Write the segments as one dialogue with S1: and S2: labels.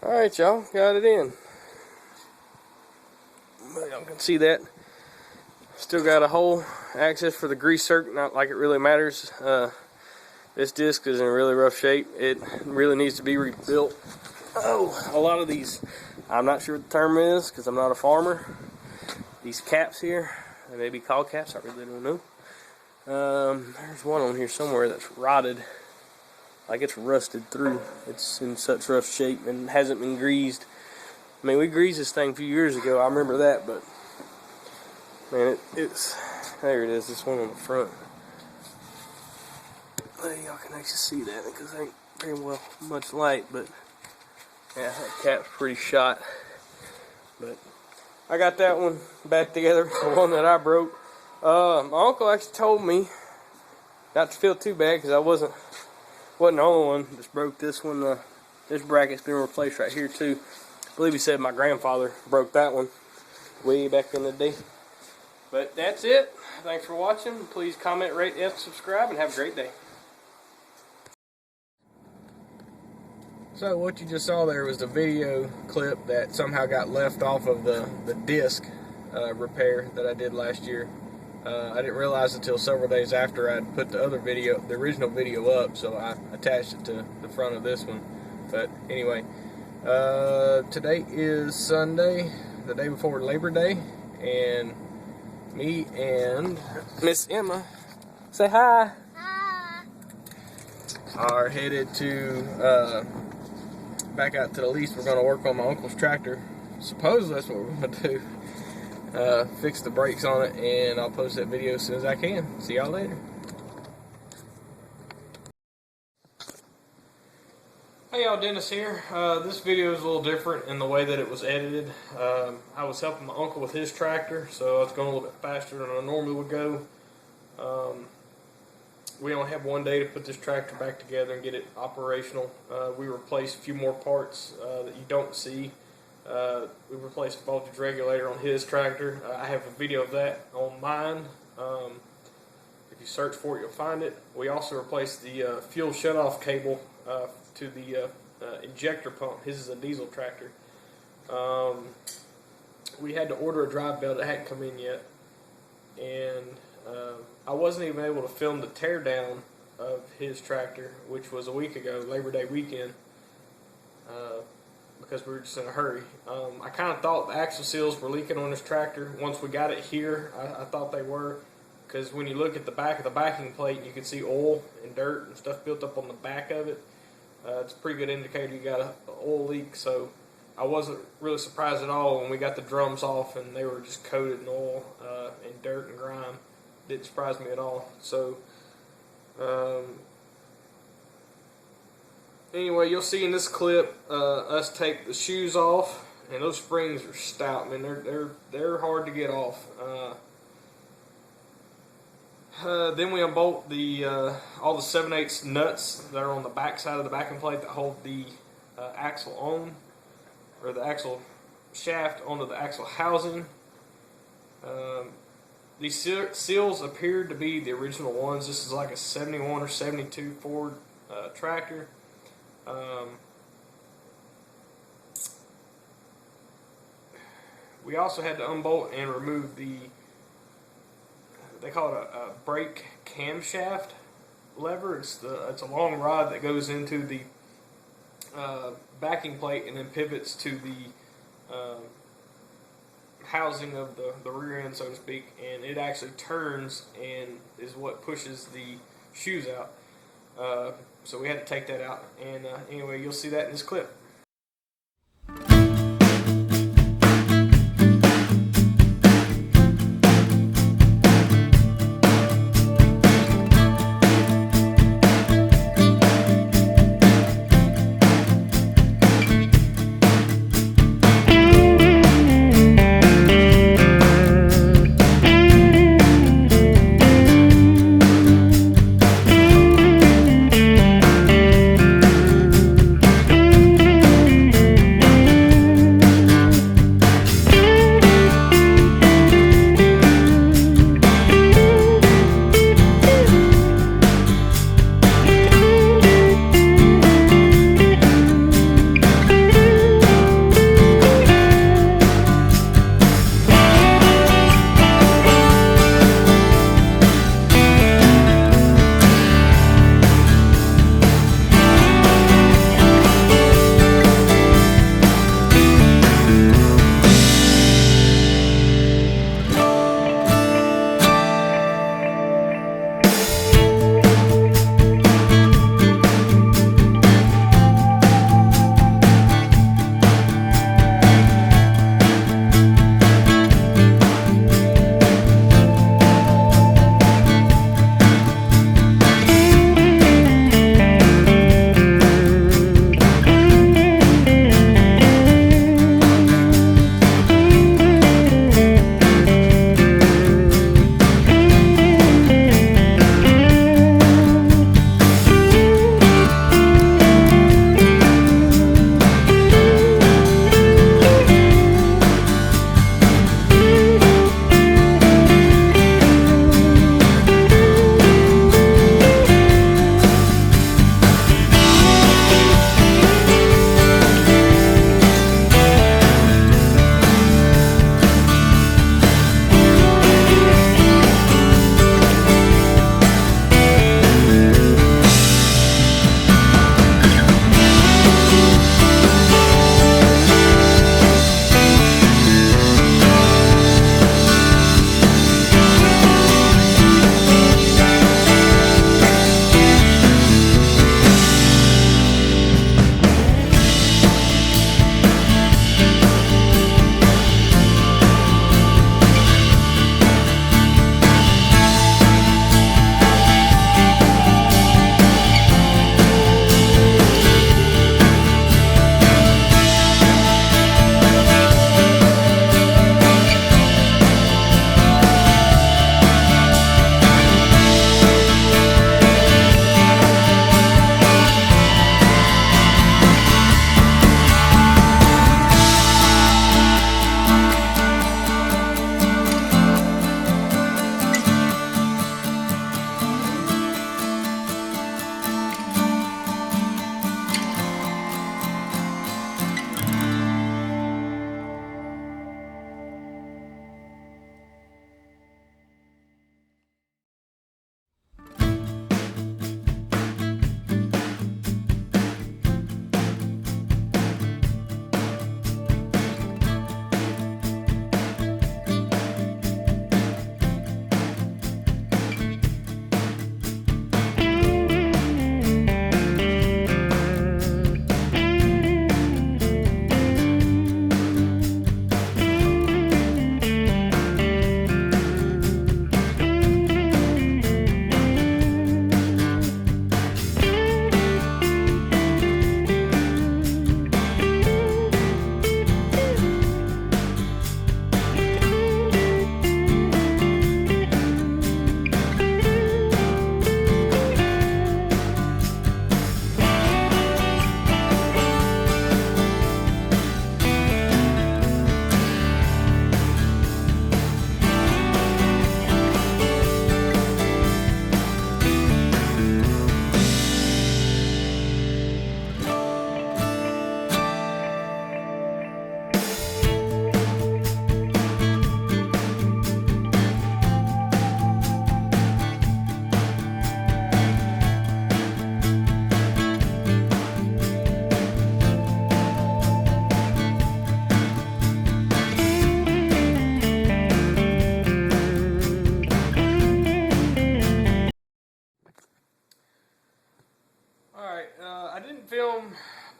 S1: Alright, y'all, got it in. Y'all can see that. Still got a hole, access for the grease circuit, not like it really matters. This disc is in really rough shape. It really needs to be rebuilt. Oh, a lot of these, I'm not sure what the term is because I'm not a farmer. These caps here, they may be called caps, I really don't know. There's one on here somewhere that's rotted. Like it's rusted through. It's in such rough shape and hasn't been greased. I mean, we greased this thing a few years ago, I remember that, but man, it's there it is, this one on the front. Y'all can actually see that because there ain't very well much light, but yeah, that cap's pretty shot. But I got that one back together, the one that I broke. My uncle actually told me not to feel too bad because I wasn't the only one that's broke this one. This bracket's been replaced right here too. I believe he said my grandfather broke that one way back in the day. But that's it. Thanks for watching. Please comment, rate, and subscribe, and have a great day. So what you just saw there was the video clip that somehow got left off of the disc repair that I did last year. I didn't realize until several days after I'd put the original video up, so I attached it to the front of this one. But anyway, today is Sunday, the day before Labor Day, and me and Miss Emma, say hi, are headed to back out to the lease. We're going to work on my uncle's tractor. Supposedly that's what we're going to do. Fix the brakes on it, and I'll post that video as soon as I can. See y'all later. Hey y'all, Dennis here. This video is a little different in the way that it was edited. I was helping my uncle with his tractor, so it's going a little bit faster than I normally would go. We only have one day to put this tractor back together and get it operational. We replaced a few more parts that you don't see. We replaced a voltage regulator on his tractor. I have a video of that on mine. If you search for it, you'll find it. We also replaced the fuel shutoff cable to the injector pump. His is a diesel tractor. We had to order a drive belt. It hadn't come in yet. And I wasn't even able to film the teardown of his tractor, which was a week ago, Labor Day weekend, because we were just in a hurry. I kind of thought the axle seals were leaking on his tractor. Once we got it here, I thought they were, because when you look at the back of the backing plate, you can see oil and dirt and stuff built up on the back of it. It's a pretty good indicator you got an oil leak, so I wasn't really surprised at all when we got the drums off and they were just coated in oil and dirt and grime. Didn't surprise me at all. So anyway, you'll see in this clip us take the shoes off, and those springs are stout. I mean, they're hard to get off. Then we unbolt all the 7/8 nuts that are on the back side of the backing plate that hold the axle on, or the axle shaft onto the axle housing. These seals appeared to be the original ones. This is like a 71 or 72 Ford tractor. We also had to unbolt and remove they call it a brake camshaft lever. It's a long rod that goes into the backing plate and then pivots to the housing of the rear end, so to speak, and it actually turns and is what pushes the shoes out. So we had to take that out, and anyway, you'll see that in this clip.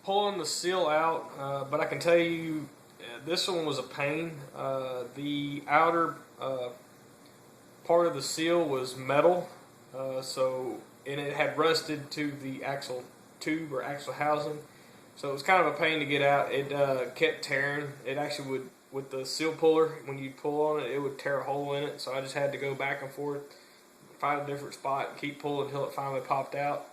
S1: pulling the seal out, but I can tell you this one was a pain. The outer part of the seal was metal, and it had rusted to the axle tube or axle housing, so it was kind of a pain to get out. It kept tearing. It actually would, with the seal puller, when you pull on it, it would tear a hole in it, so I just had to go back and forth, find a different spot, and keep pulling until it finally popped out.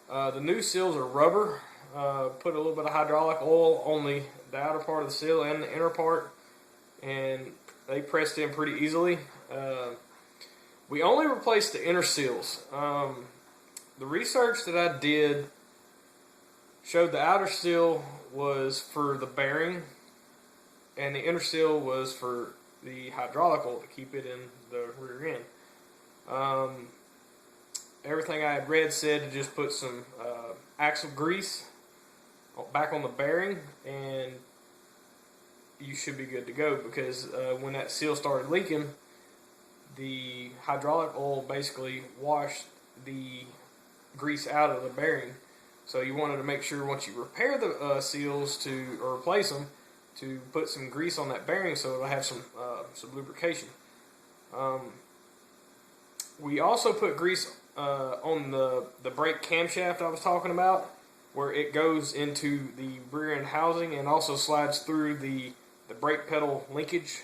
S1: The new seals are rubber. Put a little bit of hydraulic oil on the outer part of the seal and the inner part, and they pressed in pretty easily. We only replaced the inner seals. The research that I did showed the outer seal was for the bearing, and the inner seal was for the hydraulic oil to keep it in the rear end. Everything I had read said to just put some axle grease back on the bearing, and you should be good to go, because when that seal started leaking, the hydraulic oil basically washed the grease out of the bearing. So you wanted to make sure once you repair the seals or replace them, to put some grease on that bearing so it'll have some lubrication. We also put grease on the brake camshaft I was talking about, where it goes into the rear end housing and also slides through the brake pedal linkage,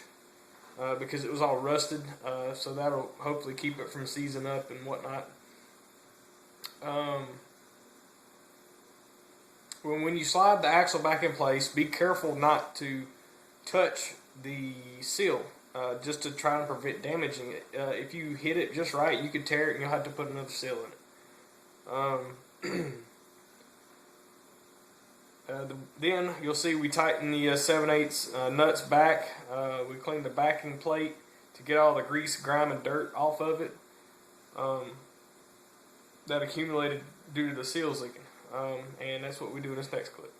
S1: because it was all rusted, so that'll hopefully keep it from seizing up and whatnot. When you slide the axle back in place, be careful not to touch the seal, just to try and prevent damaging it. If you hit it just right, you could tear it and you'll have to put another seal in it. Then you'll see we tighten the 7/8 nuts back. We clean the backing plate to get all the grease, grime, and dirt off of it that accumulated due to the seals leaking. And that's what we do in this next clip.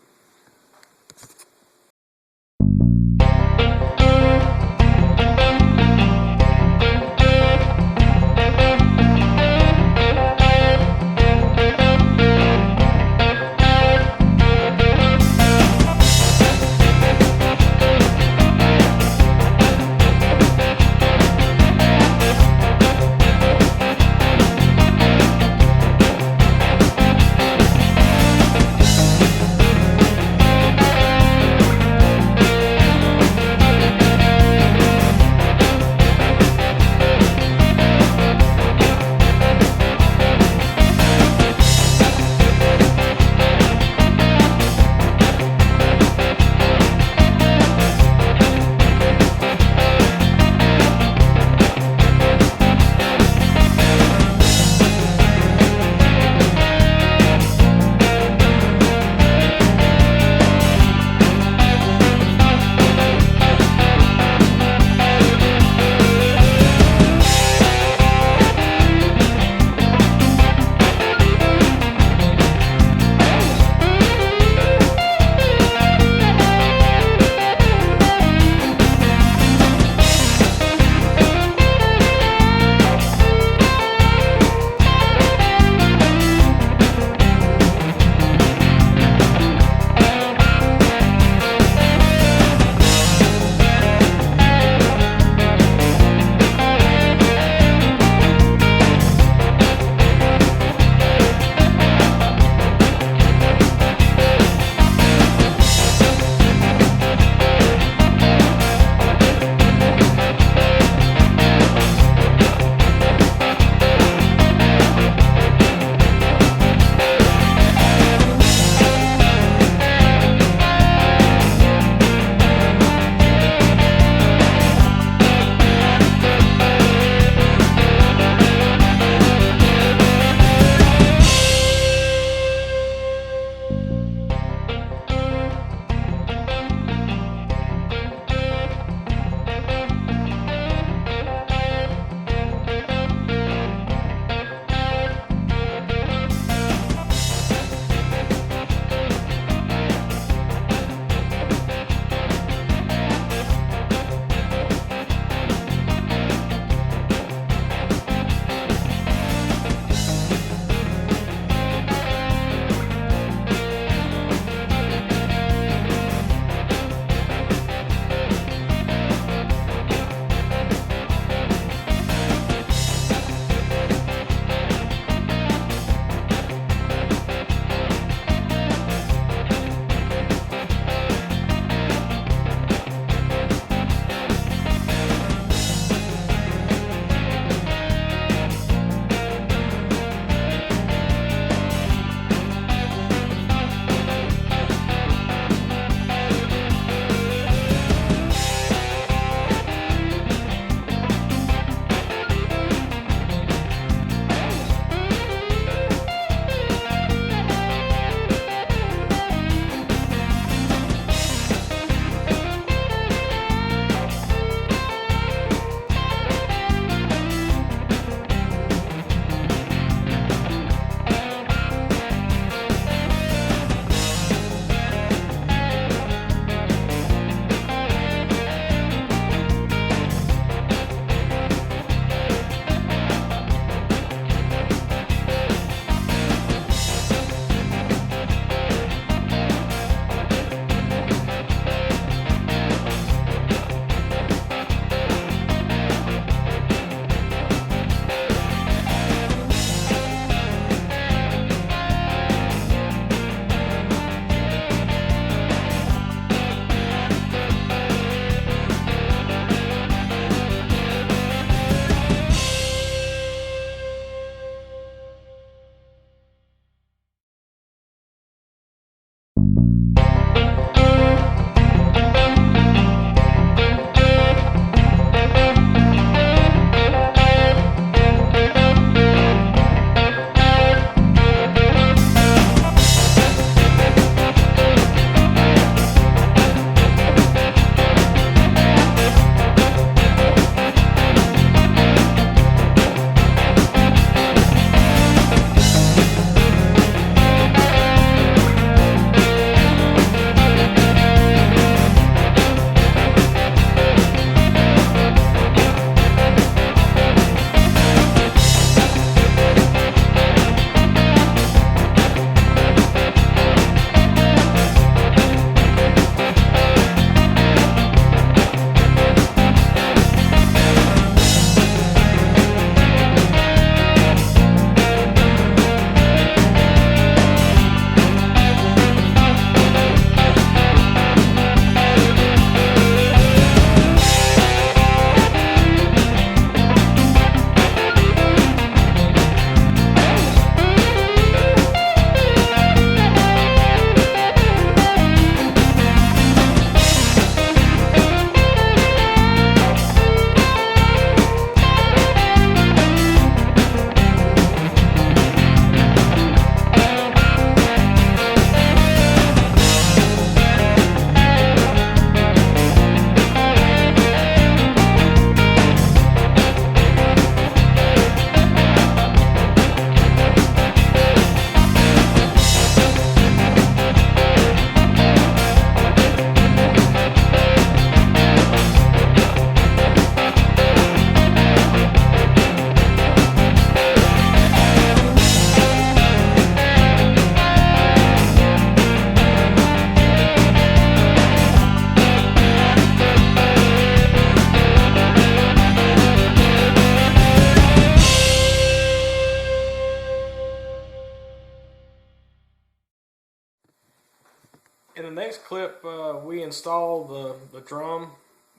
S1: In the next clip, we installed the drum.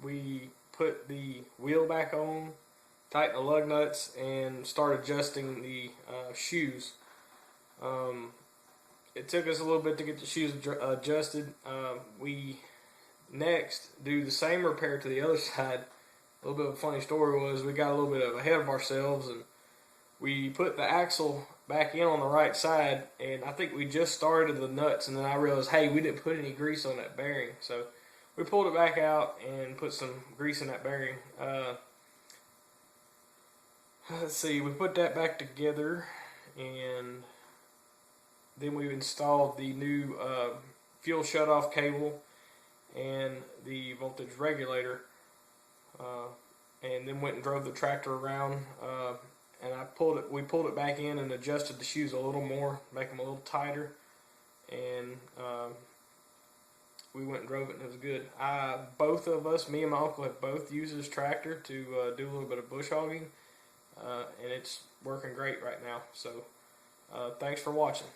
S1: We put the wheel back on, tightened the lug nuts, and started adjusting the shoes. It took us a little bit to get the shoes adjusted. We next do the same repair to the other side. A little bit of a funny story was we got a little bit ahead of ourselves, and we put the axle back in on the right side, and I think we just started the nuts, and then I realized, hey, we didn't put any grease on that bearing. So we pulled it back out and put some grease in that bearing. Let's see, we put that back together, and then we installed the new fuel shutoff cable and the voltage regulator, and then went and drove the tractor around, and we pulled it back in and adjusted the shoes a little more, make them a little tighter, and we went and drove it, and it was good. Both of us, me and my uncle, have both used this tractor to do a little bit of bush hogging, and it's working great right now. So thanks for watching.